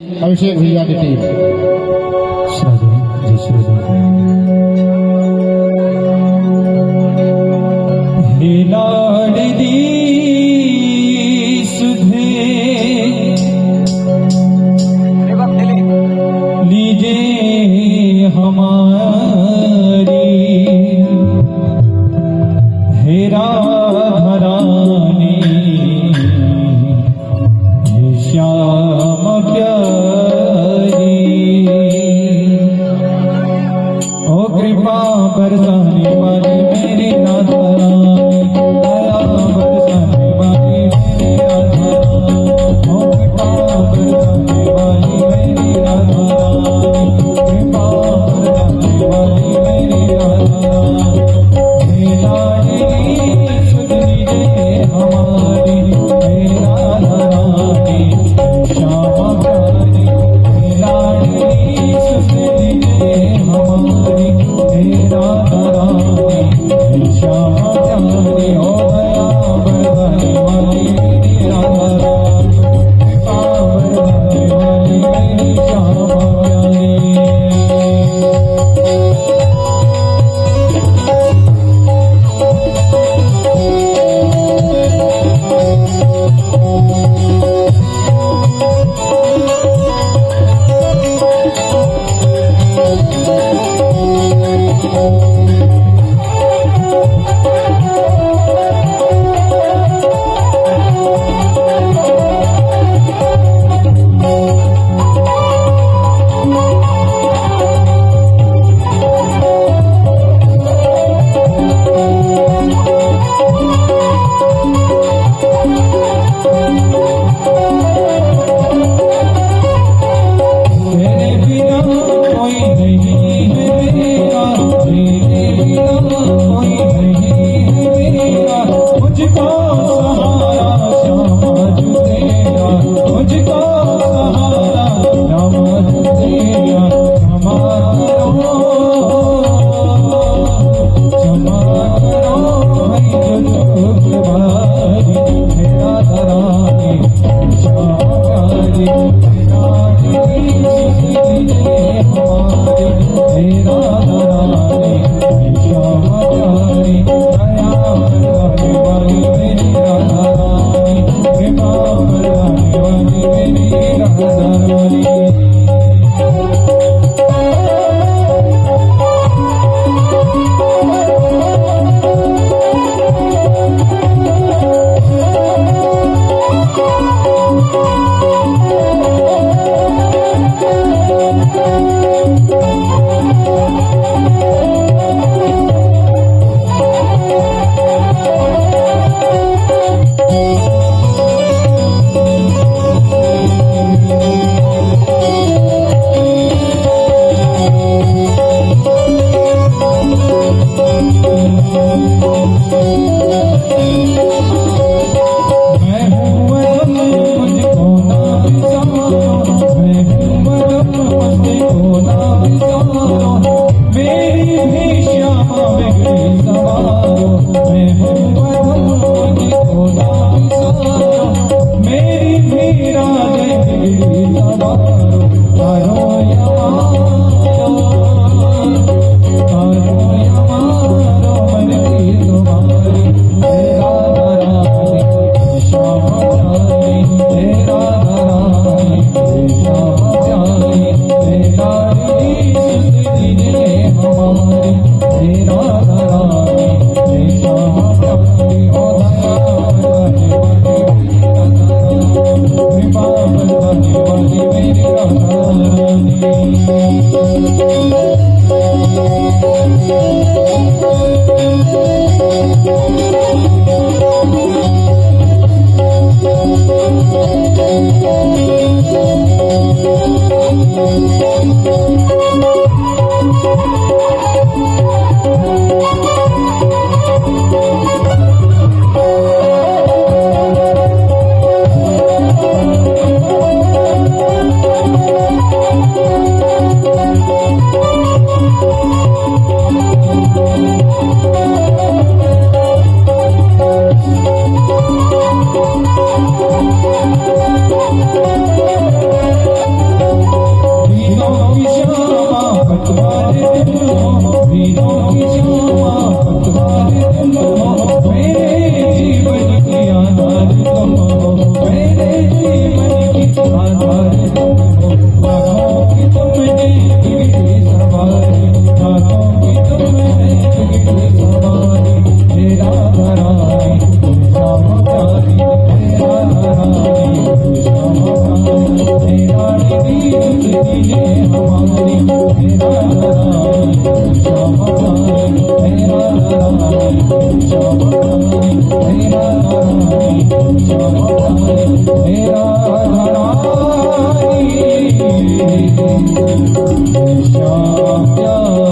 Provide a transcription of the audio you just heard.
अभिषेक भैया की टीम। श्रद्धा जी श्रद्धा हे लाडली सुधे लीजे हमारी हे राधारानी हे श्याम प्यारी ओ कृपा बरसाने वाली मेरी राधा रानी दया बरसाने वाली मेरी राधा रानी ओ कृपा बरसाने वाली मेरी राधा रानी कृपा बरसाने वाली मेरी राधा रानी हे लाडली सुध लीजिए हमारी हे राधा रानी श्यामा प्यारी हे लाडली सुध लीजिए हमारी हे राधा रानी हे श्यामा प्यारी ओ दया बरसाने वाली मेरी राधा रानी कृपा बरसाने वाली मेरी श्यामा प्यारी। तेरे बिना कोई नहीं है मेरा, तेरे बिना कोई नहीं है मेरा, मुझको सहारा श्यामा जू तेरा, मुझको सहारा श्यामा जू तेरा, क्षमा करो भाई जो दुख भारी, हे राधा रानी श्यामा प्यारी, हे लाडली सुध लीजिए हमारी हे राधा रानी हे श्यामा प्यारी, दया बरसाने वाली मेरी राधा रानी कृपा बरसाने वाली मेरी राधा रानी। मैं हूँ वरम मुझको ना बिसारो, मैं हूँ वरम मुझको ना बिसारो, मेरी भी श्यामा बिगड़ी सवारो, मैं हूँ वरम मुझको ना बिसारो, मेरी भी राधे बिगड़ी सवारो, तारो यमारो मन की तुम्हारी हे राधा रानी हे श्यामा प्यारी, हे राधा रानी हे श्यामा प्यारी, हे लाडली सुध लीजिए हमारी हे राधा रानी हे श्यामा प्यारी, ओ दया बरसाने वाली मेरी राधा रानी कृपा बरसाने वाली मेरी राधा रानी। ये हमारी हे राधा रानी श्यामा प्यारी हे राधा रानी श्यामा प्यारी हे राधा रानी श्यामा प्यारी हे राधा रानी श्यामा प्यारी